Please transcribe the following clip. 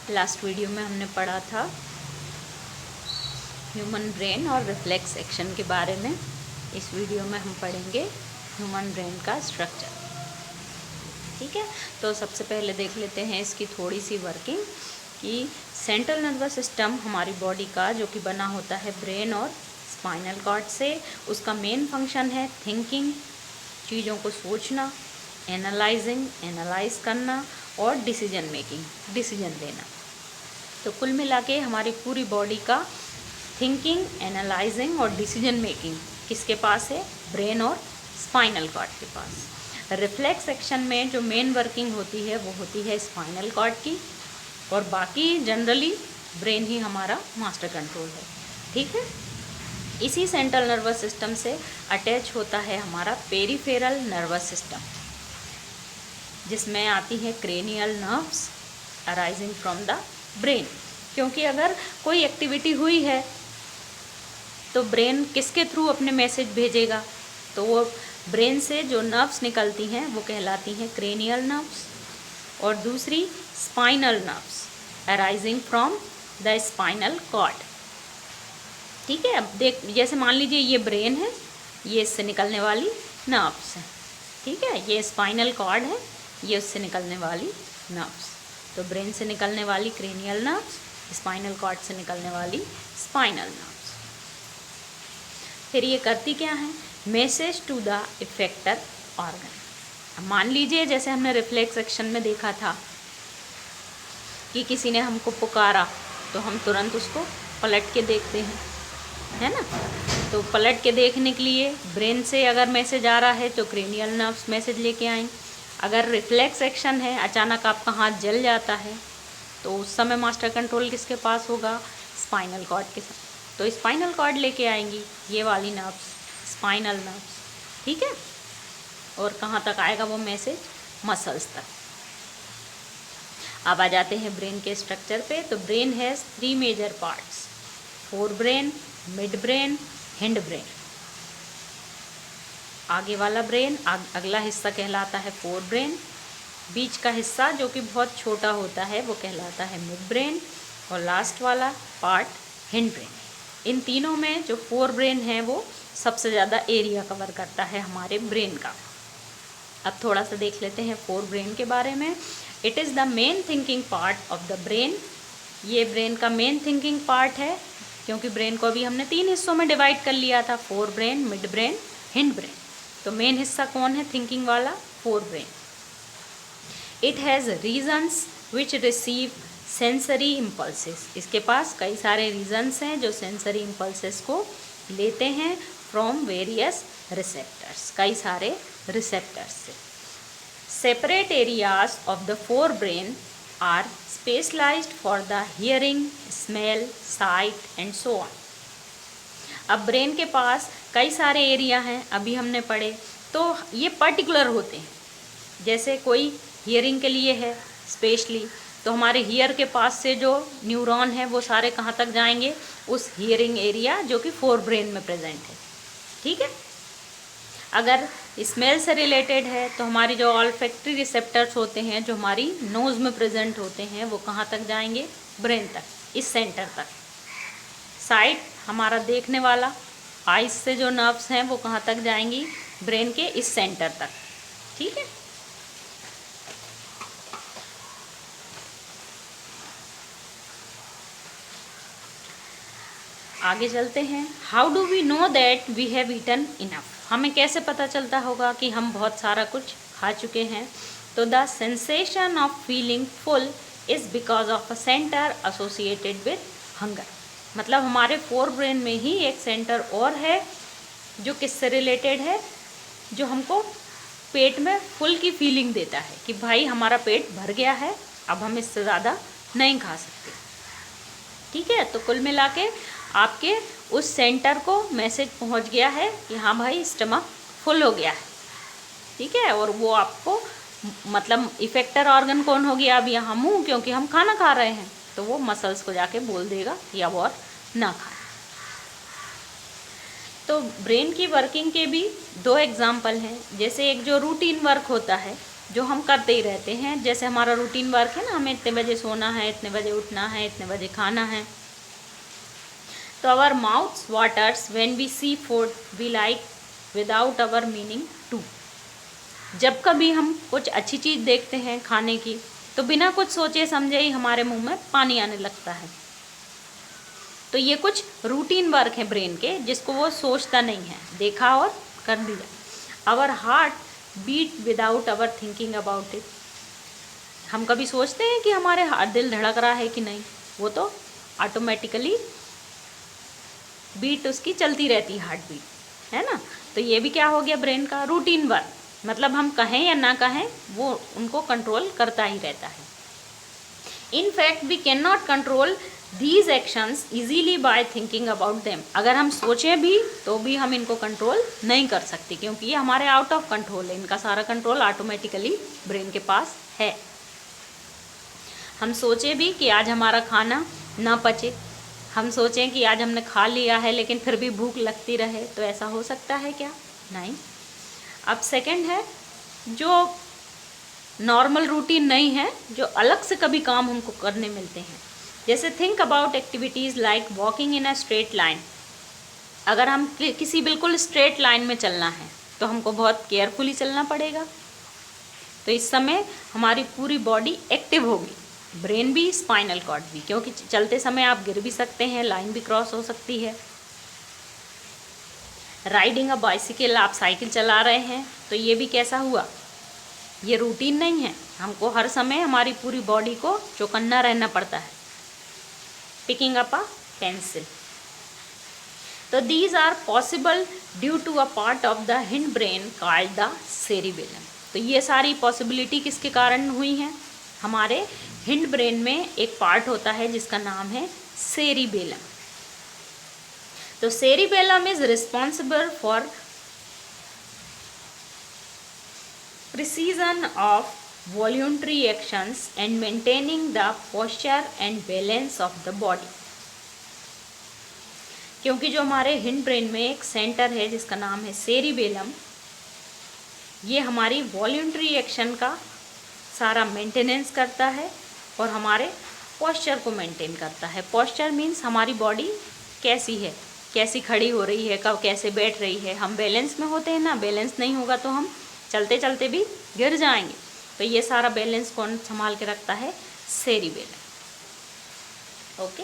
Last video में हमने पढ़ा था ह्यूमन ब्रेन और रिफ्लेक्स एक्शन के बारे में। इस वीडियो में हम पढ़ेंगे ह्यूमन ब्रेन का स्ट्रक्चर। ठीक है, तो सबसे पहले देख लेते हैं इसकी थोड़ी सी वर्किंग कि सेंट्रल नर्वस सिस्टम हमारी बॉडी का जो कि बना होता है ब्रेन और स्पाइनल कॉर्ड से, उसका मेन फंक्शन है थिंकिंग, चीज़ों को सोचना, एनालाइज करना और डिसीजन मेकिंग, डिसीजन लेना। तो कुल मिला के हमारी पूरी बॉडी का थिंकिंग, एनालाइजिंग और डिसीजन मेकिंग किसके पास है? ब्रेन और स्पाइनल कॉर्ड के पास। रिफ्लेक्स एक्शन में जो मेन वर्किंग होती है वो होती है स्पाइनल कॉर्ड की, और बाकी जनरली ब्रेन ही हमारा मास्टर कंट्रोल है। ठीक है, इसी सेंट्रल नर्वस सिस्टम से अटैच होता है हमारा पेरिफेरल नर्वस सिस्टम, जिसमें आती है cranial nerves arising from the brain. क्योंकि अगर कोई एक्टिविटी हुई है तो ब्रेन किसके थ्रू अपने मैसेज भेजेगा? तो वो ब्रेन से जो नर्व्स निकलती हैं वो कहलाती हैं क्रेनियल नर्व्स, और दूसरी spinal nerves arising from the spinal cord. ठीक है, अब देख, जैसे मान लीजिए ये ब्रेन है, ये इससे निकलने वाली नर्व्स हैं। ठीक है, ये स्पाइनल कॉर्ड है, ये उससे निकलने वाली नर्व्स। तो ब्रेन से निकलने वाली क्रेनियल नर्व्स, स्पाइनल कॉर्ड से निकलने वाली स्पाइनल नर्व्स। फिर ये करती क्या है? Message to the effector organ. मान लीजिए जैसे हमने रिफ्लेक्स एक्शन में देखा था कि किसी ने हमको पुकारा, तो हम तुरंत उसको पलट के देखते हैं, है ना। तो पलट के देखने के लिए ब्रेन से अगर मैसेज आ रहा है तो क्रेनियल नर्व्स मैसेज लेके आएंगे। अगर रिफ्लेक्स एक्शन है, अचानक आपका हाथ जल जाता है, तो उस समय मास्टर कंट्रोल किसके पास होगा? स्पाइनल कॉर्ड के साथ। तो स्पाइनल कॉर्ड लेके आएंगी ये वाली नर्व्स, स्पाइनल नर्व्स। ठीक है, और कहाँ तक आएगा वो मैसेज? मसल्स तक। अब आ जाते हैं ब्रेन के स्ट्रक्चर पे। तो brain has 3 major parts: fore brain, mid brain, hind brain. आगे वाला ब्रेन, अगला हिस्सा कहलाता है फोर ब्रेन। बीच का हिस्सा जो कि बहुत छोटा होता है वो कहलाता है मिड ब्रेन, और लास्ट वाला पार्ट हिंड ब्रेन। इन तीनों में जो फोर ब्रेन है वो सबसे ज़्यादा एरिया कवर करता है हमारे ब्रेन का। अब थोड़ा सा देख लेते हैं फोर ब्रेन के बारे में। It is the main thinking part of the brain. ये ब्रेन का मेन थिंकिंग पार्ट है, क्योंकि ब्रेन को अभी हमने 3 हिस्सों में डिवाइड कर लिया था: fore brain, mid brain, hind brain. तो मेन हिस्सा कौन है थिंकिंग वाला? Fore brain. It has regions which receive sensory impulses. इसके पास कई सारे रीजन्स हैं जो सेंसरी इम्पल्सेस को लेते हैं फ्रॉम वेरियस रिसेप्टर्स, कई सारे रिसेप्टर्स से। Separate areas of the fore brain are specialised for the hearing, smell, sight and so on. अब ब्रेन के पास कई सारे एरिया हैं, अभी हमने पढ़े, तो ये पर्टिकुलर होते हैं। जैसे कोई हियरिंग के लिए है स्पेशली, तो हमारे हियर के पास से जो न्यूरॉन है वो सारे कहाँ तक जाएंगे? उस हियरिंग एरिया जो कि फोर ब्रेन में प्रेजेंट है। ठीक है, अगर स्मेल से रिलेटेड है तो हमारी जो ऑल्फैक्टरी रिसेप्टर्स होते हैं जो हमारी नोज़ में प्रेजेंट होते हैं वो कहाँ तक जाएंगे? ब्रेन तक, इस सेंटर तक। साइट हमारा देखने वाला, आइज से जो नर्व्स हैं वो कहाँ तक जाएंगी? ब्रेन के इस सेंटर तक। ठीक है, आगे चलते हैं। How do we know that we have eaten enough? हमें कैसे पता चलता होगा कि हम बहुत सारा कुछ खा चुके हैं? तो the sensation of feeling full is because of a centre associated with hunger. मतलब हमारे फोर ब्रेन में ही एक सेंटर और है जो किससे रिलेटेड है? जो हमको पेट में फुल की फीलिंग देता है कि भाई हमारा पेट भर गया है, अब हम इससे ज़्यादा नहीं खा सकते। ठीक है, तो कुल मिला के आपके उस सेंटर को मैसेज पहुंच गया है कि हाँ भाई स्टमक फुल हो गया है। ठीक है, और वो आपको मतलब इफेक्टर ऑर्गन कौन हो गया? अब यहाँ मुंह, क्योंकि हम खाना खा रहे हैं, तो वो मसल्स को जाके बोल देगा या वो और ना खाए। तो ब्रेन की वर्किंग के भी 2 एग्जाम्पल हैं। जैसे एक जो रूटीन वर्क होता है जो हम करते ही रहते हैं, जैसे हमारा रूटीन वर्क है ना, हमें इतने बजे सोना है, इतने बजे उठना है, इतने बजे खाना है। तो our mouths waters when we see food we like without our meaning to. जब कभी हम कुछ अच्छी चीज़ देखते हैं खाने की, तो बिना कुछ सोचे समझे ही हमारे मुंह में पानी आने लगता है। तो ये कुछ रूटीन वर्क है ब्रेन के, जिसको वो सोचता नहीं है, देखा और कर दिया। Our heart beat without our thinking about it. हम कभी सोचते हैं कि हमारे दिल धड़क रहा है कि नहीं, वो तो ऑटोमेटिकली बीट उसकी चलती रहती है, हार्ट बीट, है ना। तो ये भी क्या हो गया ब्रेन का रूटीन वर्क, मतलब हम कहें या ना कहें वो उनको कंट्रोल करता ही रहता है। In fact we can not control these actions easily by thinking about them. अगर हम सोचें भी तो भी हम इनको कंट्रोल नहीं कर सकते, क्योंकि ये हमारे आउट ऑफ कंट्रोल है। इनका सारा कंट्रोल ऑटोमेटिकली ब्रेन के पास है। हम सोचें भी कि आज हमारा खाना ना पचे, हम सोचें कि आज हमने खा लिया है लेकिन फिर भी भूख लगती रहे, तो ऐसा हो सकता है क्या? नहीं। अब सेकंड है जो नॉर्मल रूटीन नहीं है, जो अलग से कभी काम हमको करने मिलते हैं। जैसे think about activities like walking in a straight line. अगर हम किसी बिल्कुल स्ट्रेट लाइन में चलना है तो हमको बहुत केयरफुली चलना पड़ेगा। तो इस समय हमारी पूरी बॉडी एक्टिव होगी, ब्रेन भी, स्पाइनल कॉर्ड भी, क्योंकि चलते समय आप गिर भी सकते हैं, लाइन भी क्रॉस हो सकती है। राइडिंग अ बाइसिकल, आप साइकिल चला रहे हैं, तो ये भी कैसा हुआ, ये रूटीन नहीं है। हमको हर समय हमारी पूरी बॉडी को चौकन्ना रहना पड़ता है। पिकिंग अप अ पेंसिल, तो these are possible due to a part of the hind brain called the cerebellum. तो ये सारी पॉसिबिलिटी किसके कारण हुई हैं? हमारे हिंड ब्रेन में एक पार्ट होता है जिसका नाम है सेरिबेलम। तो cerebellum is responsible for precision of voluntary actions and maintaining the posture and balance of the body। क्योंकि जो हमारे हिंड ब्रेन में एक सेंटर है जिसका नाम है सेरिबेलम, ये हमारी वॉल्यूंटरी एक्शन का सारा मेंटेनेंस करता है और हमारे पोस्चर को मेंटेन करता है। पोस्चर मीन्स हमारी बॉडी कैसी है, कैसी खड़ी हो रही है, कब कैसे बैठ रही है। हम बैलेंस में होते हैं ना, बैलेंस नहीं होगा तो हम चलते चलते भी गिर जाएंगे। तो ये सारा बैलेंस कौन संभाल के रखता है? सेरिबेलम। ओके।